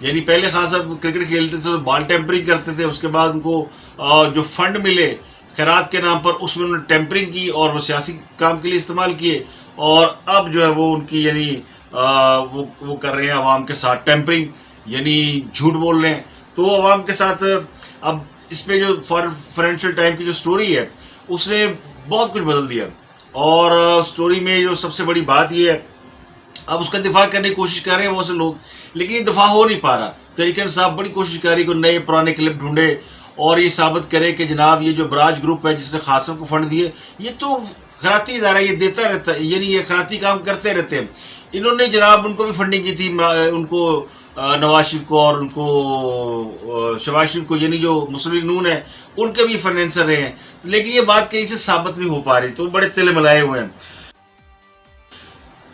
یعنی پہلے خان صاحب کرکٹ کھیلتے تھے تو بال ٹیمپرنگ کرتے تھے، اس کے بعد ان کو جو فنڈ ملے خیرات کے نام پر اس میں انہوں نے ٹیمپرنگ کی اور وہ سیاسی کام کے لیے استعمال کیے، اور اب جو ہے وہ ان کی یعنی وہ کر رہے ہیں عوام کے ساتھ ٹیمپرنگ، یعنی جھوٹ بول رہے ہیں. تو عوام کے ساتھ اب اس پہ جو فائنینشیل ٹائم کی جو سٹوری ہے اس نے بہت کچھ بدل دیا، اور سٹوری میں جو سب سے بڑی بات یہ ہے اب اس کا دفاع کرنے کی کوشش کر رہے ہیں بہت سے لوگ، لیکن یہ دفاع ہو نہیں پا رہا. طریقہ صاحب بڑی کوشش کر رہی کہ نئے پرانے کلپ ڈھونڈے اور یہ ثابت کرے کہ جناب یہ جو براج گروپ ہے جس نے خاصم کو فنڈ دیے یہ تو خیراتی ادارہ، یہ دیتا رہتا ہے، یعنی یہ خیراتی کام کرتے رہتے ہیں. انہوں نے جناب ان کو بھی فنڈنگ کی تھی، ان کو نواز شریف کو اور ان کو شہباز شریف کو، یعنی جو مسلم لیگ نون ہے ان کے بھی فائنینسر رہے ہیں، لیکن یہ بات کہیں سے ثابت نہیں ہو پا رہی، تو بڑے تلے ملائے ہوئے ہیں.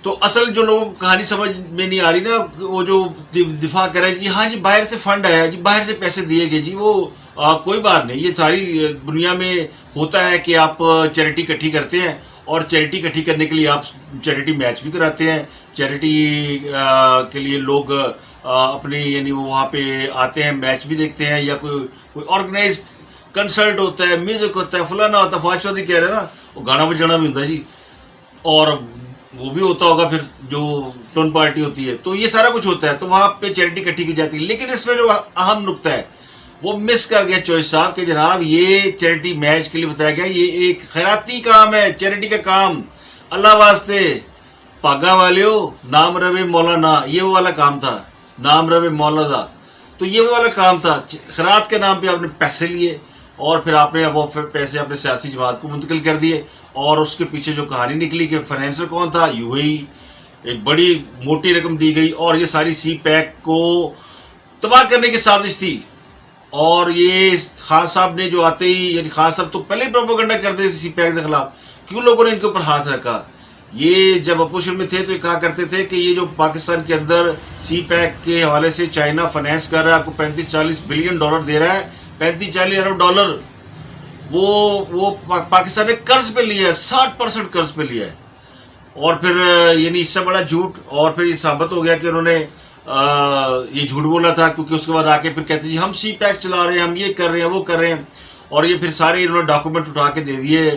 تو اصل جو لوگوں کو کہانی سمجھ میں نہیں آ رہی نا، وہ جو دفاع کر رہے ہیں ہاں جی باہر سے فنڈ آیا جی، باہر سے پیسے دیے گئے جی، وہ کوئی بات نہیں. یہ ساری دنیا میں ہوتا ہے کہ آپ چیریٹی اکٹھی کرتے ہیں، اور چیریٹی اکٹھی کرنے کے لیے آپ چیریٹی میچ بھی کراتے ہیں، چیریٹی کے لیے لوگ اپنی یعنی وہ وہاں پہ آتے ہیں، میچ بھی دیکھتے ہیں، یا کوئی آرگنائزڈ کنسرٹ ہوتا ہے، میوزک ہوتا ہے، فلانا ہوتا ہے، فواد چودھری کہہ رہے ہیں نا، وہ گانا بجانا بھی ہوتا ہے جی، اور وہ بھی ہوتا ہوگا پھر جو ٹون پارٹی ہوتی ہے، تو یہ سارا کچھ ہوتا ہے، تو وہاں پہ چیریٹی اکٹھی کی جاتی ہے. لیکن اس میں جو اہم نقطہ ہے وہ مس کر گیا چوہے صاحب کہ جناب یہ چیریٹی میچ کے لیے بتایا گیا یہ ایک خیراتی کام ہے، چیریٹی کا کام، اللہ واسطے پاگا والیو نام روے مولانا، یہ وہ والا کام تھا، نام روے مولانا، تو یہ وہ والا کام تھا. خیرات کے نام پہ آپ نے پیسے لیے اور پھر آپ نے وہ پیسے اپنے سیاسی جماعت کو منتقل کر دیے، اور اس کے پیچھے جو کہانی نکلی کہ فائنینسر کون تھا، یو اے ای، ایک بڑی موٹی رقم دی گئی، اور یہ ساری سی پیک کو تباہ کرنے کی سازش تھی. اور یہ خان صاحب نے جو آتے ہی، یعنی خان صاحب تو پہلے ہی پروپیگنڈا کرتے تھے سی پیک کے خلاف، کیوں لوگوں نے ان کے اوپر ہاتھ رکھا. یہ جب اپوزیشن میں تھے تو یہ کہا کرتے تھے کہ یہ جو پاکستان کے اندر سی پیک کے حوالے سے چائنا فائنینس کر رہا ہے، آپ کو 35-40 بلین ڈالر دے رہا ہے، 35-40 ارب ڈالر وہ پاکستان نے قرض پہ لیا ہے، 60% قرض پہ لیا ہے. اور پھر یعنی اس سے بڑا جھوٹ، اور پھر یہ ثابت ہو گیا کہ انہوں نے یہ جھوٹ بولا تھا، کیونکہ اس کے بعد آ کے پھر کہتے ہیں جی ہم سی پیک چلا رہے ہیں، ہم یہ کر رہے ہیں، وہ کر رہے ہیں، اور یہ پھر سارے انہوں نے ڈاکومنٹ اٹھا کے دے دیے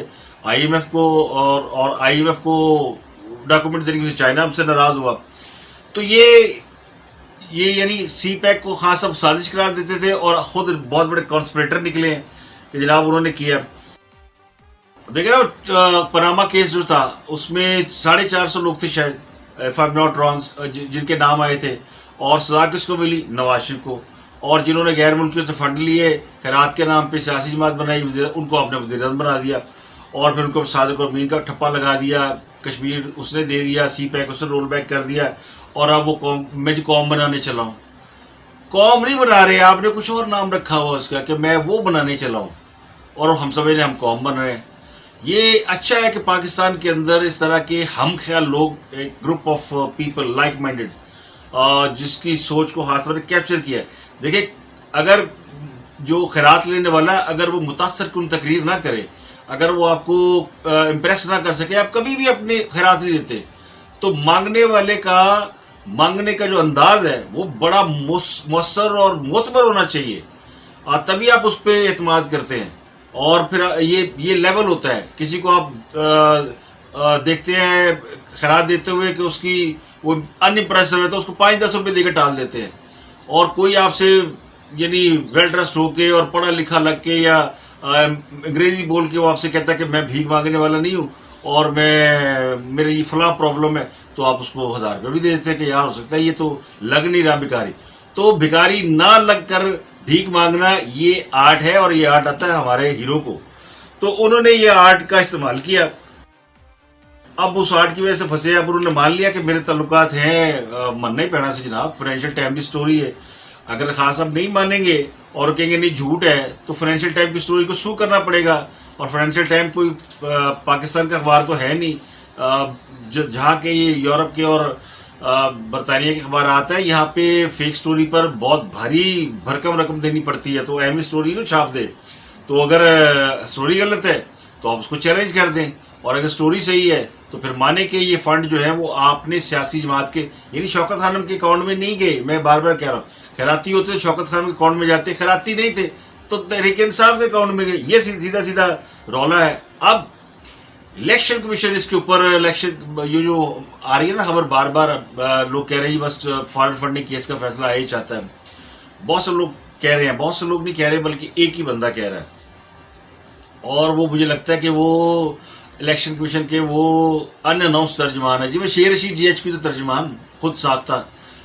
آئی ایم ایف کو، اور آئی ایم ایف کو ڈاکومنٹ دینے کی چائنا ہم سے ناراض ہوا. تو یہ یعنی سی پیک کو خان صاحب سازش قرار دیتے تھے، اور خود بہت بڑے کانسپریٹر نکلے ہیں کہ جناب انہوں نے کیا. دیکھیں نا پاناما کیس جو تھا اس میں 450 لوگ تھے شاید، if I am not wrong, جن کے نام آئے تھے، اور سزا کس کو ملی، نواز شریف کو. اور جنہوں نے غیر ملکیوں سے فنڈ لیے، خیرات کے نام پہ سیاسی جماعت بنائی، ان کو آپ نے وزیر اعظم بنا دیا، اور پھر ان کو صادق اور امین کا ٹھپا لگا دیا، کشمیر اس نے دے دیا، سی پیک اس نے رول بیک کر دیا، اور اب وہ میں قوم بنانے چلا ہوں. قوم نہیں بنا رہے، آپ نے کچھ اور نام رکھا ہوا اس کا کہ میں وہ بنانے چلا ہوں، اور ہم سمجھ رہے ہیں ہم قوم بن رہے ہیں. یہ اچھا ہے کہ پاکستان کے اندر اس طرح کے ہم خیال لوگ، ایک group of people like minded, جس کی سوچ کو خاص طور پر کیپچر کیا ہے. دیکھیں اگر جو خیرات لینے والا ہے اگر وہ متاثر کن تقریر نہ کرے، اگر وہ آپ کو امپریس نہ کر سکے، آپ کبھی بھی اپنے خیرات نہیں دیتے. تو مانگنے والے کا مانگنے کا جو انداز ہے وہ بڑا مؤثر اور معتبر ہونا چاہیے، تبھی آپ اس پہ اعتماد کرتے ہیں. اور پھر یہ لیول ہوتا ہے، کسی کو آپ دیکھتے ہیں خیرات دیتے ہوئے کہ اس کی وہ ان امپریسو ہے تو اس کو 5-10 روپے دے کے ٹال دیتے ہیں. اور کوئی آپ سے یعنی ویل ڈریسڈ ہو کے اور پڑھا لکھا لگ کے یا انگریزی بول کے وہ آپ سے کہتا ہے کہ میں بھیک مانگنے والا نہیں ہوں اور میرے یہ فلاں پرابلم ہے، تو آپ اس کو 1000 روپے بھی دے دیتے ہیں کہ یار ہو سکتا ہے یہ تو لگ نہیں رہا بھکاری. تو بھکاری نہ لگ کر بھیک مانگنا یہ آرٹ ہے، اور یہ آرٹ آتا ہے ہمارے ہیرو کو. تو انہوں نے یہ آرٹ کا استعمال کیا، اب اس آرٹ کی وجہ سے پھنسے. اب انہوں نے مان لیا کہ میرے تعلقات ہیں، ماننا ہی پڑنا سے جناب، فائنینشیل ٹائم کی سٹوری ہے. اگر خاص اب نہیں مانیں گے اور کہیں گے نہیں جھوٹ ہے، تو فائنینشیل ٹائم کی سٹوری کو سو کرنا پڑے گا. اور فائنینشیل ٹائم کوئی پاکستان کا اخبار تو ہے نہیں، جہاں کے یہ یورپ کے اور برطانیہ کے اخبار آتا ہے، یہاں پہ فیک سٹوری پر بہت بھاری بھرکم رقم دینی پڑتی ہے. تو اہم سٹوری نو چھاپ دے، تو اگر سٹوری غلط ہے تو آپ اس کو چیلنج کر دیں، اور اگر سٹوری صحیح ہے تو پھر مانے کہ یہ فنڈ جو ہے وہ آپ نے سیاسی جماعت کے، یعنی شوکت خانم کے اکاؤنٹ میں نہیں گئے. میں بار بار کہہ رہا ہوں خیراتی ہوتے تو شوکت خان کے اکاؤنٹ میں جاتے, خیراتی نہیں تھے تو تحریک انصاف کے اکاؤنٹ میں گئے. یہ سیدھا سیدھا رولا ہے. اب الیکشن کمیشن اس کے اوپر الیکشن یہ جو آ رہی ہے نا خبر بار بار, لوگ کہہ رہے ہیں بس فارن فنڈنگ کیس کا فیصلہ آ ہی چاہتا ہے. بہت سے لوگ کہہ رہے ہیں, بہت سے لوگ نہیں کہہ رہے بلکہ ایک ہی بندہ کہہ رہا ہے, اور وہ مجھے لگتا ہے کہ وہ الیکشن کمیشن کے وہ ان اناؤنس ترجمان ہے. جی میں شیر رشید جی ایچ کی تو ترجمان خود ساختہ,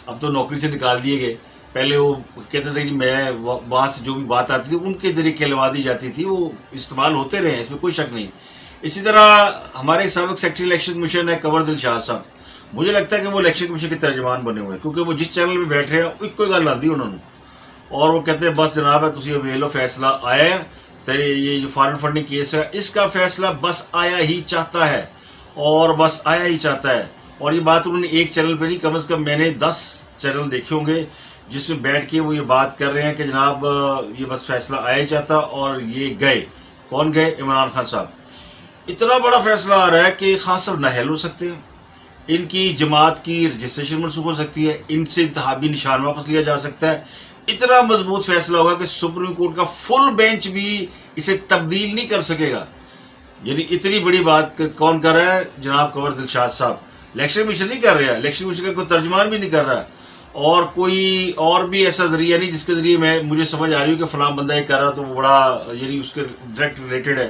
اب تو نوکری سے نکال دیے گئے. پہلے وہ کہتے تھے کہ میں وہاں سے جو بھی بات آتی تھی ان کے ذریعے کہلوا دی جاتی تھی, وہ استعمال ہوتے رہے, اس میں کوئی شک نہیں. اسی طرح ہمارے سابق سیکرٹری الیکشن کمیشن ہے کنور دل شاہ صاحب, مجھے لگتا ہے کہ وہ الیکشن کمیشن کے ترجمان بنے ہوئے ہیں, کیونکہ وہ جس چینل میں بیٹھ رہے ہیں ایک کوئی گل آتی انہوں نے, اور وہ کہتے ہیں بس جناب ہے تسی ویل لو فیصلہ آیا ہے, تیرے یہ جو فارن فنڈنگ کیس ہے اس کا فیصلہ بس آیا ہی چاہتا ہے, اور بس آیا ہی چاہتا ہے. اور یہ بات انہوں نے ایک چینل پہ نہیں, کم از کم میں نے 10 چینل دیکھے ہوں گے جس میں بیٹھ کے وہ یہ بات کر رہے ہیں کہ جناب یہ بس فیصلہ آیا ہی چاہتا, اور یہ گئے. کون گئے؟ عمران خان صاحب. اتنا بڑا فیصلہ آ رہا ہے کہ خان صاحب نااہل ہو سکتے ہیں, ان کی جماعت کی رجسٹریشن منسوخ ہو سکتی ہے, ان سے انتخابی نشان واپس لیا جا سکتا ہے. اتنا مضبوط فیصلہ ہوگا کہ سپریم کورٹ کا فل بینچ بھی اسے تبدیل نہیں کر سکے گا. یعنی اتنی بڑی بات کون کر رہا ہے؟ جناب کنور دلشاد صاحب. الیکشن کمیشن نہیں کر رہا ہے, الیکشن کمیشن کا کوئی ترجمان بھی نہیں کر رہا ہے, اور کوئی اور بھی ایسا ذریعہ نہیں جس کے ذریعے مجھے سمجھ آ رہی ہو کہ فلاں بندہ یہ کر رہا تو وہ بڑا یعنی اس کے ڈائریکٹ ریلیٹڈ ہے.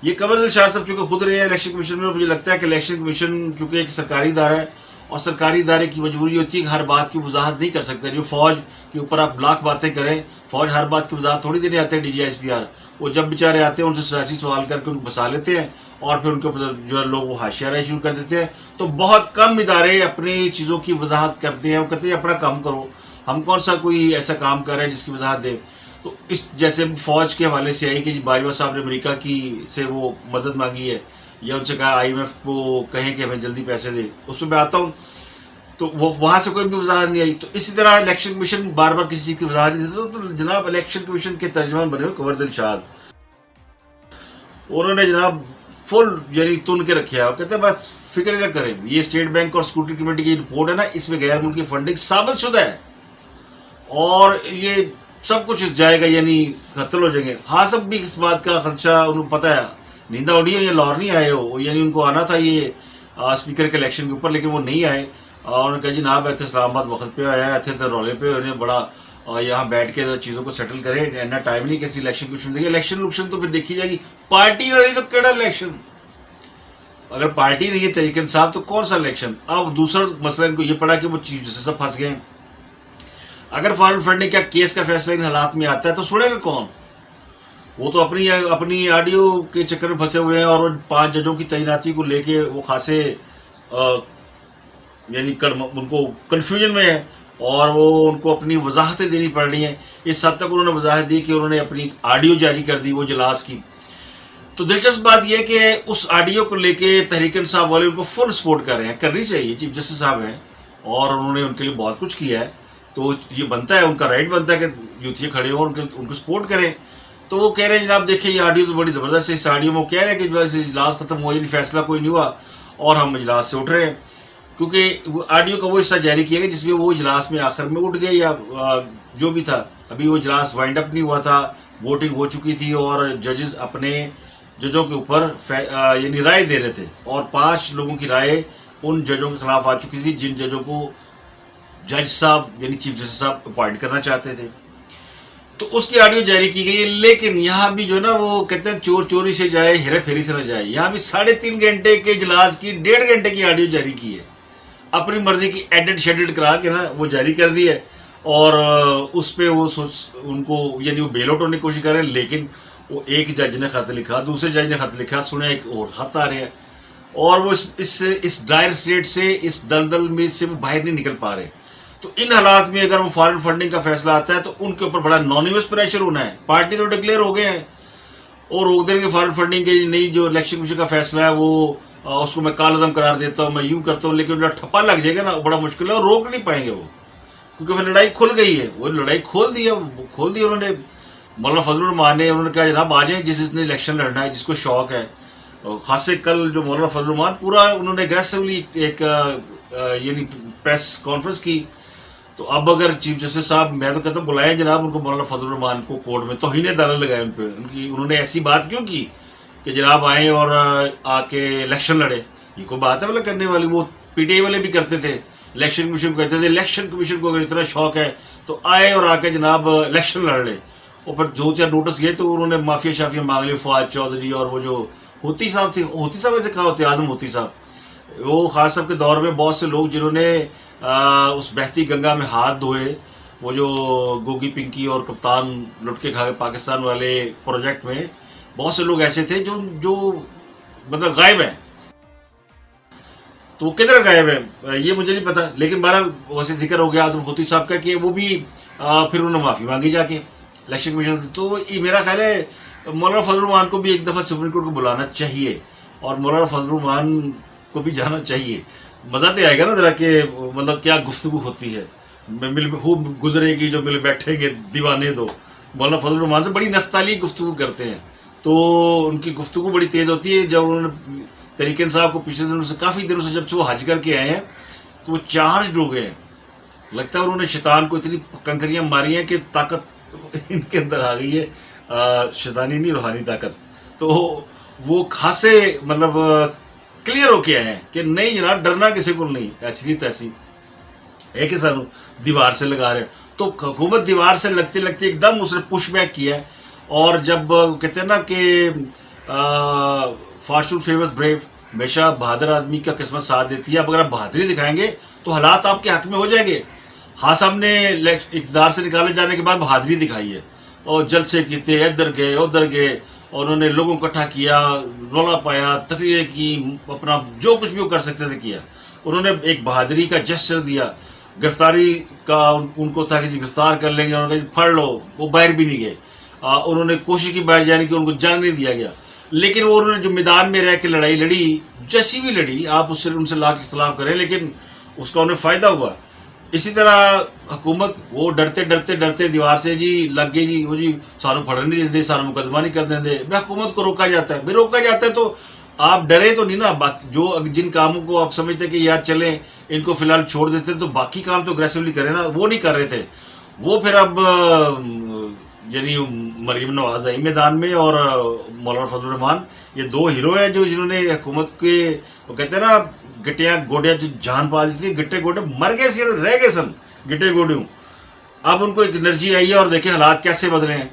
یہ کنور دلشاد صاحب چونکہ خود رہے ہیں الیکشن کمیشن میں, مجھے لگتا ہے کہ الیکشن کمیشن چونکہ ایک سرکاری ادارہ ہے, اور سرکاری ادارے کی مجبوری ہوتی ہے کہ ہر بات کی وضاحت نہیں کر سکتا. جو فوج کے اوپر آپ لاکھ باتیں کریں, فوج ہر بات کی وضاحت تھوڑی دینے آتے ہیں. D G S P R وہ جب بیچارے آتے ہیں ان سے سیاسی سوال کر کے ان کو بسا لیتے ہیں, اور پھر ان کے اوپر جو ہے لوگ وہ حاشیہ رائے شروع کر دیتے ہیں. تو بہت کم ادارے اپنی چیزوں کی وضاحت کرتے ہیں, وہ کہتے ہیں اپنا کام کرو, ہم کون سا کوئی ایسا کام کر رہے ہیں جس کی وضاحت دیں. تو اس جیسے فوج کے حوالے سے آئی کہ باجوہ صاحب نے امریکہ کی سے وہ مدد مانگی ہے, یا ان سے کہا آئی ایم ایف کو کہیں کہ ہمیں جلدی پیسے دے, اس میں میں آتا ہوں تو وہ وہاں سے کوئی بھی وضاحت نہیں آئی. تو اسی طرح الیکشن کمیشن بار بار کسی چیز کی وضاحت نہیں دیتا. تو جناب الیکشن کمیشن کے ترجمان بنے ہوئے کنور دلشاد, انہوں نے جناب فل یعنی تن کے رکھا ہے, کہتے ہیں بس فکر نہ کریں, یہ اسٹیٹ بینک اور سیکورٹی کمیٹی کی رپورٹ ہے نا, اس میں غیر ملکی فنڈنگ ثابت شدہ ہے, اور یہ سب کچھ جائے گا, یعنی قتل ہو جائیں گے. ہاں سب بھی اس بات کا خدشہ انہوں کو پتہ ہے, نیندہ اڑی ہے, یہ لاہور نہیں آئے ہو, یعنی ان کو آنا تھا یہ اسپیکر کے الیکشن کے اوپر, لیکن وہ نہیں آئے. اور انہوں نے کہا جی ناب ایتھے اسلام آباد وقت پہ آیا ہے, ایتھے رولے پہ انہیں بڑا یہاں بیٹھ کے چیزوں کو سیٹل کرے, اتنا ٹائم نہیں کسی الیکشن کمیشن دے گی. الیکشن تو پھر دیکھی جائے گی, پارٹی نہ رہی تو کیڑا الیکشن, اگر پارٹی نہیں ہے تحریک انصاف تو کون سا الیکشن. اب دوسرا مسئلہ ان کو یہ پڑا کہ وہ چیف جسٹس سب پھنس گئے ہیں. اگر فارن فنڈنگ کا کیس کا فیصلہ ان حالات میں آتا ہے تو سنے گا کون؟ وہ تو اپنی آڈیو کے چکر میں پھنسے ہوئے ہیں, اور 5 ججوں کی تعیناتی کو لے کے وہ خاصے یعنی ان کو کنفیوژن میں ہے, اور وہ ان کو اپنی وضاحتیں دینی پڑ رہی ہیں. اس حد تک انہوں نے وضاحت دی کہ انہوں نے اپنی آڈیو جاری کر دی وہ اجلاس کی. تو دلچسپ بات یہ کہ اس آڈیو کو لے کے تحریک انصاف والے ان کو فل سپورٹ کر رہے ہیں, کرنی چاہیے, چیف جسٹس صاحب ہیں اور انہوں نے ان کے لیے بہت کچھ کیا ہے, تو یہ بنتا ہے, ان کا رائٹ بنتا ہے کہ یوتھیے کھڑے ہوں ان کو سپورٹ کریں. تو وہ کہہ رہے ہیں جناب دیکھیں یہ آڈیو تو بڑی زبردست ہے, اس آڈیو میں وہ کہہ رہے ہیں کہ اجلاس ختم ہوا, یعنی فیصلہ کوئی نہیں ہوا اور ہم اجلاس سے اٹھ رہے ہیں, کیونکہ وہ آڈیو کا وہ حصہ جاری کیا گیا جس میں وہ اجلاس میں آخر میں اٹھ گئے, یا جو بھی تھا. ابھی وہ اجلاس وائنڈ اپ نہیں ہوا تھا, ووٹنگ ہو چکی تھی, اور ججز اپنے ججوں کے اوپر یعنی رائے دے رہے تھے, اور 5 لوگوں کی رائے ان ججوں کے خلاف آ چکی تھی جن ججوں کو جج صاحب یعنی چیف جسٹس صاحب اپوائنٹ کرنا چاہتے تھے. تو اس کی آڈیو جاری کی گئی ہے, لیکن یہاں بھی جو ہے نا وہ کہتے ہیں چور چوری سے جائے ہیرا پھیری سے نہ جائے, یہاں بھی 3.5 گھنٹے کے اجلاس کی 1.5 گھنٹے کی آڈیو جاری کی ہے, اپنی مرضی کی ایڈٹ شیڈٹ کرا کے نا وہ جاری کر دی ہے. اور اس پہ وہ ان کو یعنی وہ بیل آؤٹ ہونے کی کوشش کر رہے ہیں, لیکن وہ ایک جج نے خط لکھا, دوسرے جج نے خط لکھا, سنے ایک اور خط آ رہے ہیں, اور وہ اس ڈائر اسٹیٹ سے, اس دلدل میں سے وہ باہر نہیں نکل پا رہے. تو ان حالات میں اگر وہ فارن فنڈنگ کا فیصلہ آتا ہے تو ان کے اوپر بڑا انانیمس پریشر ہونا ہے. پارٹی تو ڈکلیئر ہو گئے ہیں اور روک دیں گے فارن فنڈنگ کے, نہیں جو الیکشن کمیشن کا فیصلہ ہے وہ اس کو میں کالعدم قرار دیتا ہوں, میں یوں کرتا ہوں, لیکن جو ٹھپا لگ جائے گا نا بڑا مشکل ہے, اور روک نہیں پائیں گے وہ, کیونکہ پھر لڑائی کھل گئی ہے. وہ لڑائی کھول دی انہوں نے. مولانا فضل الرحمان نے انہوں نے کہا جناب آ جائیں جس نے الیکشن لڑنا ہے, جس کو شوق ہے. خاصے کل جو مولانا فضل الرحمان پورا انہوں نے اگریسولی ایک یعنی پریس کانفرنس کی, تو اب اگر چیف جسٹس صاحب، میں تو کہتا ہوں بلائیں جناب ان کو، مولانا فضل الرحمان کو کورٹ میں، توہین عدالت لگائے ان پہ، انہوں نے ایسی بات کیوں کی کہ جناب آئیں اور آ کے الیکشن لڑے؟ یہ کوئی بات ہے کرنے والی؟ وہ پی ٹی آئی والے بھی کرتے تھے، الیکشن کمیشن کو کہتے تھے الیکشن کمیشن کو اگر اتنا شوق ہے تو آئے اور آ کے جناب الیکشن لڑ لے. اور پھر 2-4 نوٹس گئے تو انہوں نے معافیا شافیا مانگ لی، فواد چودھری اور وہ جو ہوتی صاحب تھے، ہوتی صاحب ایسے کہا ہوتے اعظم ہوتی صاحب، وہ خان صاحب کے دور میں بہت سے لوگ جنہوں نے اس بہتی گنگا میں ہاتھ دھوئے، وہ جو گوگی پنکی اور کپتان لٹ کے کھا گئے پاکستان والے پروجیکٹ میں، بہت سے لوگ ایسے تھے جو مطلب غائب ہیں. تو وہ کدھر غائب ہے یہ مجھے نہیں پتا، لیکن بہرحال ویسے ذکر ہو گیا اعظم ہوتی صاحب کا کہ وہ بھی پھر انہوں نے معافی مانگی جا کے الیکشن کمیشن سے. تو یہ میرا خیال ہے مولانا فضل الرحمان کو بھی ایک دفعہ سپریم کورٹ کو بلانا چاہیے اور مولانا فضل الرحمان کو بھی جانا چاہیے. مزہ تو آئے گا نا ذرا کہ مطلب کیا گفتگو ہوتی ہے، مل خوب گزرے گی جو مل بیٹھیں گے دیوانے دو. مولانا فضل الرحمان سے بڑی نستعلیق گفتگو کرتے ہیں، تو ان کی گفتگو بڑی تیز ہوتی ہے. جب انہوں نے طریق صاحب کو پچھلے دنوں سے کافی دنوں سے جب سے وہ حج کر کے آئے ہیں تو وہ چارجڈ ہو گئے ہیں، لگتا ہے انہوں نے شیطان کو اتنی کنکریاں ماری ہیں کہ طاقت ان کے اندر آ گئی ہے، شیطانی نہیں روحانی طاقت. تو وہ خاصے مطلب کلیئر ہو کے آئے ہیں کہ نہیں جناب ڈرنا کسی کو نہیں، ایسی نہیں تیسی ہے کہ سانو دیوار سے لگا رہے ہیں. تو حکومت دیوار سے لگتے لگتے ایک دم اس نے پش بیک کیا ہے. اور جب کہتے ہیں نا کہ فارچون فیورز بریو، ہمیشہ بہادر آدمی کا قسمت ساتھ دیتی ہے. اب اگر آپ بہادری دکھائیں گے تو حالات آپ کے حق میں ہو جائیں گے. خان صاحب نے اقتدار سے نکالے جانے کے بعد بہادری دکھائی ہے اور جلسے کیتے، ادھر گئے ادھر گئے، اور انہوں نے لوگوں کو اکٹھا کیا، رولا پایا، تقریریں کی، اپنا جو کچھ بھی وہ کر سکتے تھے کیا. انہوں نے ایک بہادری کا جسچر دیا. گرفتاری کا ان کو تھا کہ گرفتار کر لیں گے، انہوں نے کہا پھڑ لو، وہ باہر بھی نہیں گئے. انہوں نے کوشش کی باہر جانے کی، ان کو جانے نہیں دیا گیا. لیکن وہ انہوں نے جو میدان میں رہ کے لڑائی لڑی، جیسی بھی لڑی، آپ اس سے ان سے لا کے اختلاف کریں لیکن اس کا انہیں فائدہ ہوا. اسی طرح حکومت وہ ڈرتے ڈرتے ڈرتے دیوار سے جی لگ گئی، جی وہ جی سانو پھڑنے نہیں دیتے، سانو مقدمہ نہیں کر دیں. میں حکومت کو روکا جاتا ہے، روکا جاتا ہے تو آپ ڈرے تو نہیں نا. جو جن کاموں کو آپ سمجھتے کہ یار چلیں ان کو فی الحال چھوڑ دیتے تو باقی کام تو اگریسولی کریں نا، وہ نہیں کر رہے تھے. وہ پھر اب یعنی مریم نواز آئی میدان میں اور مولانا فضل الرحمان، یہ 2 ہیرو ہیں جو جنہوں نے حکومت کے، وہ کہتے ہیں نا گٹیاں گوڈیاں جو جان پا دی تھی، گٹے گوڈے مر گئے سی، رہ گئے سن گٹے گوڈیوں. اب ان کو ایک انرجی آئی ہے اور دیکھیں حالات کیسے بدلے ہیں.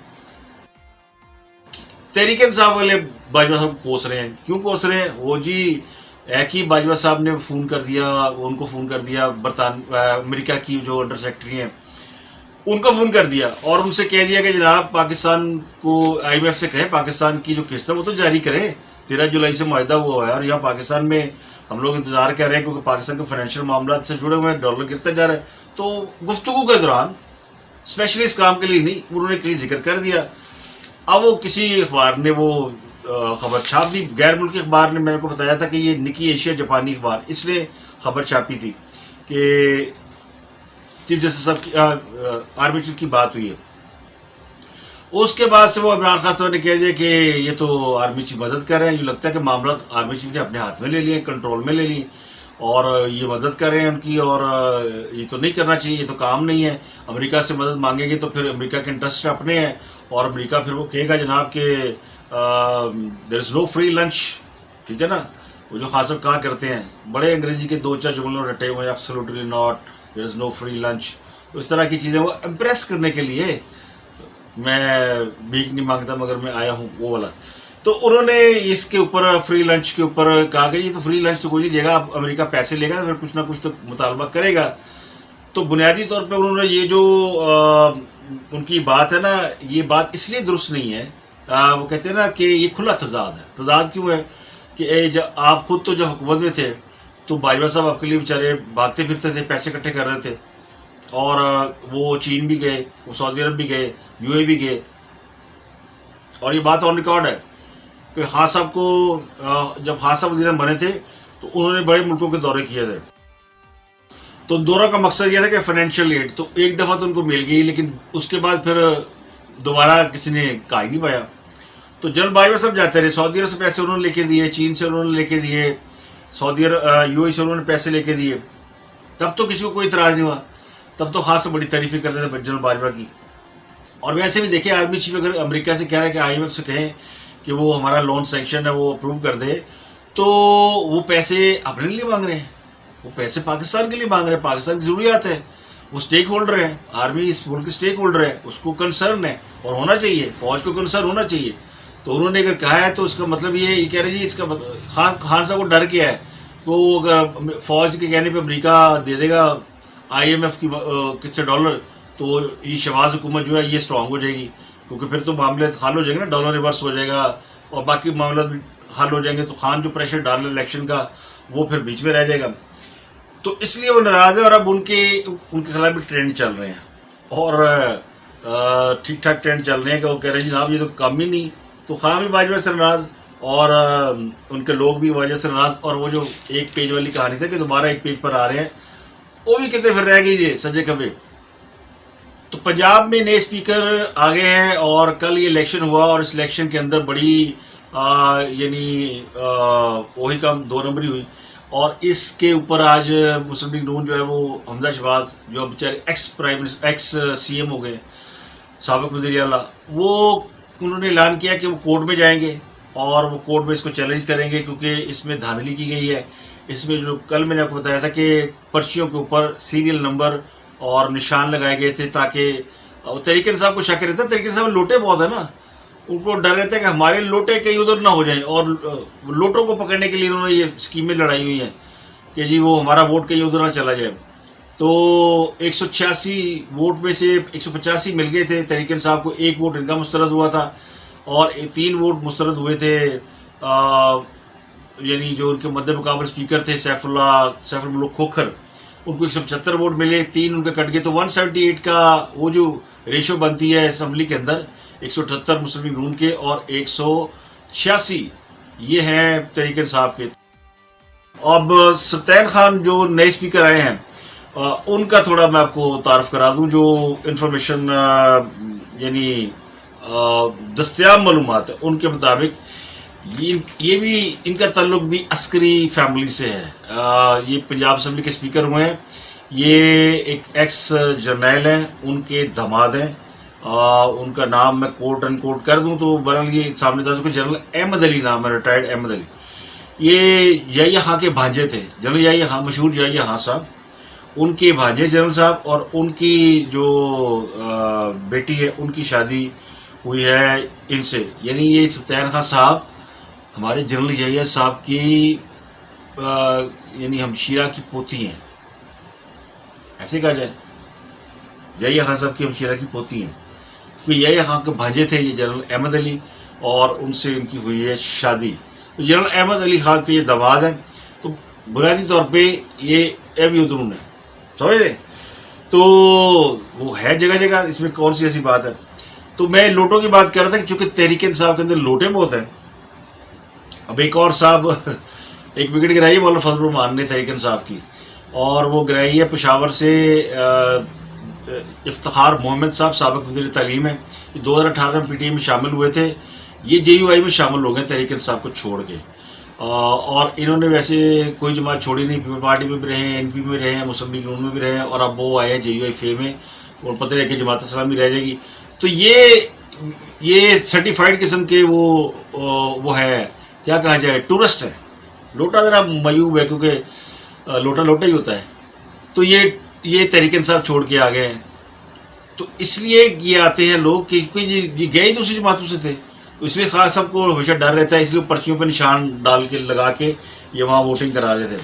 تحریک انصاف والے باجوہ صاحب کوس رہے ہیں. کیوں کوس رہے ہیں؟ وہ جی ایک ہی باجوہ صاحب نے فون کر دیا، ان کو فون کر دیا، امریکہ کی جو انڈر سیکرٹری ہیں ان کو فون کر دیا اور ان سے کہہ دیا کہ جناب پاکستان کو آئی ایم ایف سے کہیں پاکستان کی جو قسط ہے وہ تو جاری کرے. 13 جولائی سے معاہدہ ہوا ہے اور یہاں پاکستان میں ہم لوگ انتظار کر رہے ہیں کیونکہ پاکستان کے فائنینشیل معاملات سے جڑے ہوئے ہیں، ڈالر گرتا جا رہا ہے. تو گفتگو کے دوران اسپیشلی اس کام کے لیے نہیں، انہوں نے کہیں ذکر کر دیا. اب وہ کسی اخبار نے وہ خبر چھاپ دی، غیر ملکی اخبار نے میرے کو بتایا تھا کہ یہ نکی ایشیا جاپانی اخبار، اس نے خبر چھاپی تھی کہ چیف جسٹس صاحب کی آرمی چیف کی بات ہوئی ہے. اس کے بعد سے وہ عمران خان صاحب نے کہہ دیا کہ یہ تو آرمی چیف مدد کر رہے ہیں. یہ لگتا ہے کہ معاملات آرمی چیف نے اپنے ہاتھ میں لے لیے، کنٹرول میں لے لی اور یہ مدد کر رہے ہیں ان کی، اور یہ تو نہیں کرنا چاہیے، یہ تو کام نہیں ہے. امریکہ سے مدد مانگیں گے تو پھر امریکہ کے انٹرسٹ اپنے ہیں اور امریکہ پھر وہ کہے گا جناب کہ دیر از نو فری لنچ. ٹھیک ہے نا، وہ جو خان صاحب کہا کرتے ہیں بڑے انگریزی کے 2-4 جملوں رٹے ہوئے ہیں، absolutely not, there is no free lunch. تو اس طرح کی چیزیں وہ امپریس کرنے کے لیے، میں بھیک نہیں مانگتا مگر میں آیا ہوں وہ والا. تو انہوں نے اس کے اوپر فری لنچ کے اوپر کہا کہ یہ تو فری لنچ تو کوئی نہیں دے گا، امریکہ پیسے لے گا پھر کچھ نہ کچھ تو مطالبہ کرے گا. تو بنیادی طور پہ انہوں نے یہ جو ان کی بات ہے نا، یہ بات اس لیے درست نہیں ہے. وہ کہتے ہیں نا کہ یہ کھلا تضاد ہے. تضاد کیوں ہے کہ آپ خود تو جب حکومت میں تھے تو باجوہ صاحب آپ کے لیے بیچارے بھاگتے پھرتے تھے، پیسے اکٹھے کر رہے تھے، اور وہ چین بھی گئے، وہ سعودی عرب بھی گئے، یو اے بھی گئے. اور یہ بات آن ریکارڈ ہے کہ خان صاحب کو جب خان صاحب وزیر بنے تھے تو انہوں نے بڑے ملکوں کے دورے کیے تھے. تو دورہ کا مقصد یہ تھا کہ فائنینشیل ایڈ، تو ایک دفعہ تو ان کو مل گئی لیکن اس کے بعد پھر دوبارہ کسی نے کہا ہی نہیں پایا. تو جنرل باجوہ صاحب جاتے رہے، سعودی عرب سے پیسے انہوں نے لے کے دیے، چین سے انہوں نے لے کے دیے، سعودی عرب یو اے سے انہوں نے پیسے لے کے دیے، تب تو کسی کو کوئی اعتراض نہیں ہوا. تب تو خاص بڑی تعریفیں کرتے تھے جنرل باجوہ کی. اور ویسے بھی دیکھیں آرمی چیف اگر امریکہ سے کہہ رہا ہے کہ آئی ایم ایف سے کہیں کہ وہ ہمارا لون سینکشن ہے وہ اپروو کر دے, تو وہ پیسے اپنے لیے مانگ رہے ہیں, وہ پیسے پاکستان کے لیے مانگ رہے ہیں, پاکستان کی ضروریات ہے. وہ اسٹیک ہولڈر ہے, آرمی اس ملک کی اسٹیک ہولڈر ہے, اس کو کنسرن ہے اور ہونا چاہیے, فوج کو کنسرن ہونا چاہیے. تو انہوں نے اگر کہا ہے تو اس کا مطلب یہ کہہ رہے جی اس کا خان صاحب کو ڈر کیا ہے, تو اگر فوج کے کہنے پہ امریکہ دے دے گا آئی ایم ایف کی کس سے ڈالر, تو یہ شہباز حکومت جو ہے یہ اسٹرانگ ہو جائے گی, کیونکہ پھر تو معاملے حل ہو جائیں گے نا, ڈالر ریورس ہو جائے گا اور باقی معاملات بھی حل ہو جائیں گے. تو خان جو پریشر ڈال رہا ہے الیکشن کا وہ پھر بیچ میں رہ جائے گا. تو اس لیے وہ ناراض ہے, اور اب ان کے خلاف بھی ٹرینڈ چل رہے ہیں اور ٹھیک ٹھاک ٹرینڈ چل رہے ہیں کہ وہ کہہ رہے ہیں جناب یہ تو کام ہی نہیں. تو خان بھی باجوہ سے ناراض اور ان کے لوگ بھی باجوہ سے ناراض. اور وہ جو ایک پیج والی کہانی تھی کہ دوبارہ ایک پیج پر آ رہے ہیں, وہ بھی کتنے پھر رہ گئی یہ سجے کبھی. تو پنجاب میں نئے اسپیکر آ گئے ہیں اور کل یہ الیکشن ہوا, اور اس الیکشن کے اندر بڑی یعنی وہی کام 2 نمبری ہوئی. اور اس کے اوپر آج مسلم لیگ نون جو ہے وہ حمزہ شہباز جو بیچارے ایکس سی ایم ہو گئے, سابق وزیر اعلیٰ, وہ انہوں نے اعلان کیا کہ وہ کورٹ میں جائیں گے اور وہ کورٹ میں اس کو چیلنج کریں گے, کیونکہ اس میں دھاندلی کی گئی ہے. اس میں جو کل میں نے آپ کو بتایا تھا کہ پرچیوں کے اوپر سیریل نمبر اور نشان لگائے گئے تھے تاکہ تحریک انصاف کو شک رہتا ہے, تحریک انصاف لوٹے بہت ہے نا, ان کو ڈر رہتا ہے کہ ہمارے لوٹے کہیں ادھر نہ ہو جائیں, اور لوٹوں کو پکڑنے کے لیے انہوں نے یہ اسکیمیں لڑائی ہوئی ہیں کہ جی وہ ہمارا ووٹ کہیں ادھر نہ چلا جائے. تو 186 ووٹ میں سے 185 مل گئے تھے تحریک انصاف کو, 1 ووٹ ان کا مسترد ہوا تھا اور 3 ووٹ مسترد ہوئے تھے یعنی جو ان کے مد مقابل اسپیکر تھے سیف الملک کھوکھر, ان کو 175 ووٹ ملے, 3 ان کے کٹ گئے. تو 178 کا وہ جو ریشو بنتی ہے اسمبلی کے اندر 178 مسلم لیگ نون کے اور 186 یہ ہیں تحریک انصاف کے. اب سلطان خان جو نئے اسپیکر آئے ہیں ان کا تھوڑا میں آپ کو تعارف کرا دوں. جو انفارمیشن یعنی دستیاب معلومات ہے ان کے مطابق یہ بھی ان کا تعلق بھی عسکری فیملی سے ہے. یہ پنجاب اسمبلی کے اسپیکر ہوئے ہیں, یہ ایک ایکس جرنیل ہیں, ان کے داماد ہیں. ان کا نام میں کوٹ اینڈ کوٹ کر دوں تو بہرحال یہ سامنے تھا کہ جنرل احمد علی نام ہے, ریٹائرڈ احمد علی. یہ یحییٰ خان کے بھانجے تھے, جنرل یحییٰ خان, مشہور یحییٰ خان صاحب, ان کے بھانجے جنرل صاحب, اور ان کی جو بیٹی ہے ان کی شادی ہوئی ہے ان سے. یعنی یہ سلطان خان صاحب ہمارے جنرل یحییٰ صاحب کی یعنی ہمشیرہ کی پوتی ہیں, ایسے کہا جائے, یحییٰ خان صاحب کی ہمشیرہ کی پوتی ہیں, کیونکہ یحییٰ خان کے بھانجے تھے یہ جنرل احمد علی, اور ان سے ان کی ہوئی ہے شادی. تو جنرل احمد علی خان کے یہ داماد ہیں. تو بنیادی طور پہ یہ ابھی ادرون ہے, سمجھ رہے. تو وہ ہے جگہ جگہ, اس میں کون سی ایسی بات ہے. تو میں لوٹوں کی بات کر رہا تھا کہ چونکہ تحریک انصاف کے اندر لوٹے بہت ہیں. اب ایک اور صاحب ایک وکٹ گرائی ہے مولانا فضل الرحمان نے تحریک انصاف کی, اور وہ گرائی ہے پشاور سے افتخار محمد صاحب, سابق وزیر تعلیم ہے. 2018 میں پی ٹی اے میں شامل ہوئے تھے, یہ جے یو آئی میں شامل ہو گئے تحریک انصاف کو چھوڑ کے. اور انہوں نے ویسے کوئی جماعت چھوڑی نہیں, پیپل پارٹی میں بھی رہے ہیں, این پی میں رہے ہیں, مسلم لیگ نون میں بھی رہے ہیں, اور اب وہ آئے ہیں جے یو آئی فے میں, اور پتہ ہے کہ جماعت اسلامی رہ جائے گی. تو یہ سرٹیفائڈ قسم کے وہ ہے, کیا کہا جائے, ٹورسٹ ہے. لوٹا ذرا میوب ہے کیونکہ لوٹا لوٹا ہی ہوتا ہے. تو یہ تحریک انصاف چھوڑ کے آ گئے ہیں. تو اس لیے یہ آتے ہیں لوگ کہ یہ گئے دوسری جماعتوں سے تھے, تو اس لیے خاص سب کو ہمیشہ ڈر رہتا ہے, اس لیے پرچیوں پہ نشان ڈال کے لگا کے یہ وہاں ووٹنگ کرا رہے تھے.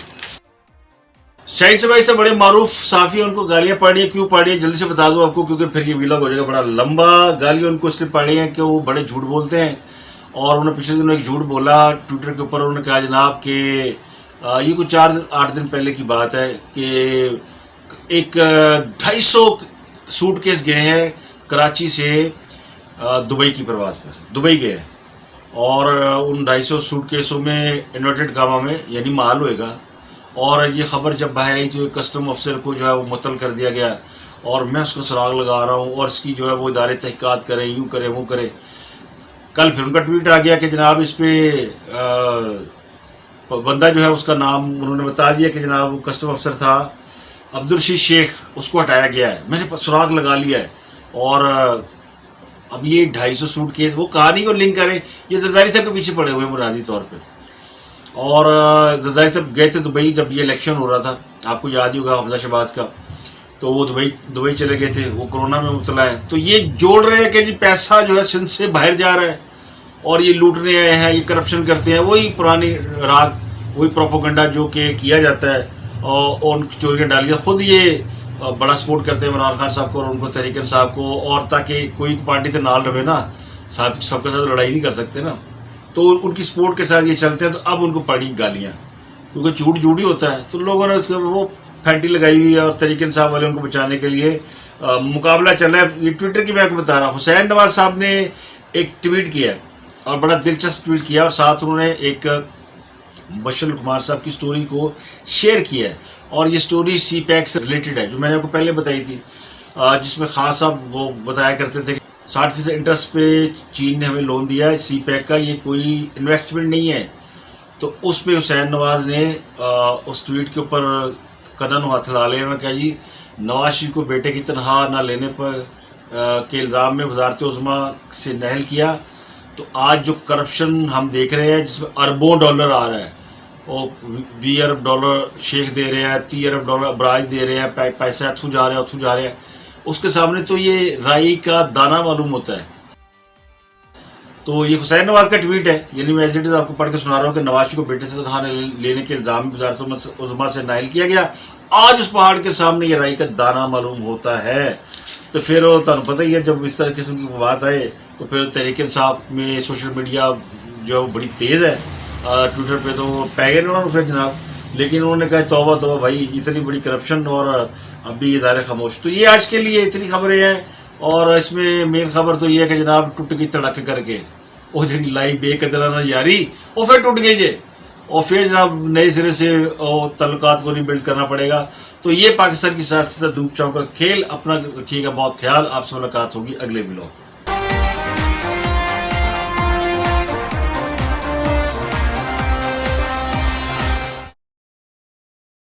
شاہین سے بھائی سے بڑے معروف صحافی ہیں, ان کو گالیاں پاڑی ہیں. کیوں پاڑی ہیں جلدی سے بتا دوں آپ کو, کیونکہ پھر یہ ویلاگ ہو جائے گا بڑا لمبا. گالیاں ان کو اس لیے پاڑی ہیں کہ وہ بڑے جھوٹ بولتے ہیں, اور انہوں نے پچھلے دنوں ایک جھوٹ بولا ٹویٹر کے اوپر. انہوں نے کہا جناب کہ یہ کچھ 4-8 دن پہلے کی بات ہے کہ ایک 250 سوٹ کیس گئے ہیں کراچی سے دبئی کی پرواز پر, دبئی گئے, اور ان 250 سوٹ کیسوں میں انورٹڈ کاما میں یعنی مال ہوئے گا. اور یہ خبر جب باہر آئی تو کسٹم افسر کو جو ہے وہ معطل کر دیا گیا, اور میں اس کو سراغ لگا رہا ہوں, اور اس کی جو ہے وہ ادارے تحقیقات کریں, یوں کریں وہ کریں. کل پھر ان کا ٹویٹ آ گیا کہ جناب اس پہ بندہ جو ہے اس کا نام انہوں نے بتا دیا کہ جناب وہ کسٹم افسر تھا عبدالرشید شیخ اس کو ہٹایا گیا ہے، میں نے سراغ لگا لیا ہے، اور اب یہ 250 سوٹ کیس وہ کہانی کو لنک کریں، یہ زرداری صاحب کے پیچھے پڑے ہوئے ہیں بنیادی طور پہ. اور زرداری صاحب گئے تھے دبئی جب یہ الیکشن ہو رہا تھا، آپ کو یاد ہی ہوگا حمزہ شہباز کا، تو وہ دبئی چلے گئے تھے، وہ کرونا میں مبتلا ہے. تو یہ جوڑ رہے ہیں کہ جی پیسہ جو ہے سندھ سے باہر جا رہا ہے اور یہ لوٹنے آئے ہیں، یہ کرپشن کرتے ہیں، وہی پرانی راگ، وہی پروپوگنڈا جو کہ کیا جاتا ہے، اور ان کی چوریاں ڈالیاں. خود یہ بڑا سپورٹ کرتے ہیں عمران خان صاحب کو اور ان کو تحریک انصاف کو، اور تاکہ کوئی پارٹی تو نال رہے نا، سب کے ساتھ لڑائی نہیں کر سکتے نا، تو ان کی سپورٹ کے ساتھ یہ چلتے ہیں. تو اب ان کو پڑی گالیاں، کیونکہ جھوٹ ہی ہوتا ہے. تو لوگوں نے اس کو وہ پھینٹی لگائی ہوئی ہے، اور تحریک انصاف والے ان کو بچانے کے لیے مقابلہ چل رہا ہے. یہ ٹویٹر کی میں آپ کو بتا رہا ہوں، حسین نواز صاحب نے ایک ٹویٹ کیا اور بڑا دلچسپ ٹویٹ کیا، اور ساتھ انہوں نے ایک بشر الکمار صاحب کی سٹوری کو شیئر کیا ہے. اور یہ سٹوری سی پیک سے ریلیٹڈ ہے، جو میں نے آپ کو پہلے بتائی تھی، جس میں خاص صاحب وہ بتایا کرتے تھے کہ 60% انٹرسٹ پہ چین نے ہمیں لون دیا ہے سی پیک کا، یہ کوئی انویسٹمنٹ نہیں ہے. تو اس پہ حسین نواز نے اس ٹویٹ کے اوپر کنن ہاتھ لا لے، انہوں نے کہا جی نواز شریف کو بیٹے کی تنخواہ نہ لینے پر کے الزام میں وزارت عظمیٰ سے نہل کیا. تو آج جو کرپشن ہم دیکھ رہے ہیں، جس میں اربوں ڈالر آ رہا ہے، وہ 20 ارب ڈالر شیخ دے رہے ہیں، 30 ارب ڈالر ابراج دے رہے ہیں، پیسہ اتھو جا رہا ہے، اس کے سامنے تو یہ رائی کا دانہ معلوم ہوتا ہے. تو یہ حسین نواز کا ٹویٹ ہے، یعنی میں ایز اٹ از آپ کو پڑھ کے سنا رہا ہوں کہ نواز شریف کو بیٹے سے تنخواہ لینے کے الزام میں وزارت عظمیٰ سے نااہل کیا گیا. آج اس پہاڑ کے سامنے یہ رائی کا دانہ معلوم ہوتا ہے. تو پھر تمہیں پتہ ہی ہے، جب اس طرح قسم کی بات آئے تو پھر تحریک انصاف میں سوشل میڈیا جو بڑی تیز ہے، ٹویٹر پہ تو پہ گئے انہوں نے پھر جناب. لیکن انہوں نے کہا توبہ توبہ بھائی، اتنی بڑی کرپشن اور اب بھی ادارے خاموش. تو یہ آج کے لیے اتنی خبریں ہیں، اور اس میں مین خبر تو یہ ہے کہ جناب ٹوٹ گئی تڑک کر کے وہ جڑی لائی بے قدرانہ یاری، وہ پھر ٹوٹ گئی جے، اور پھر جناب نئے سرے سے تعلقات کو نہیں بلڈ کرنا پڑے گا. تو یہ پاکستان کی سیاست کا دھوپ چاؤں کا کھیل. اپنا رکھیے گا بہت خیال. آپ سے ملاقات ہوگی اگلے ولاگ.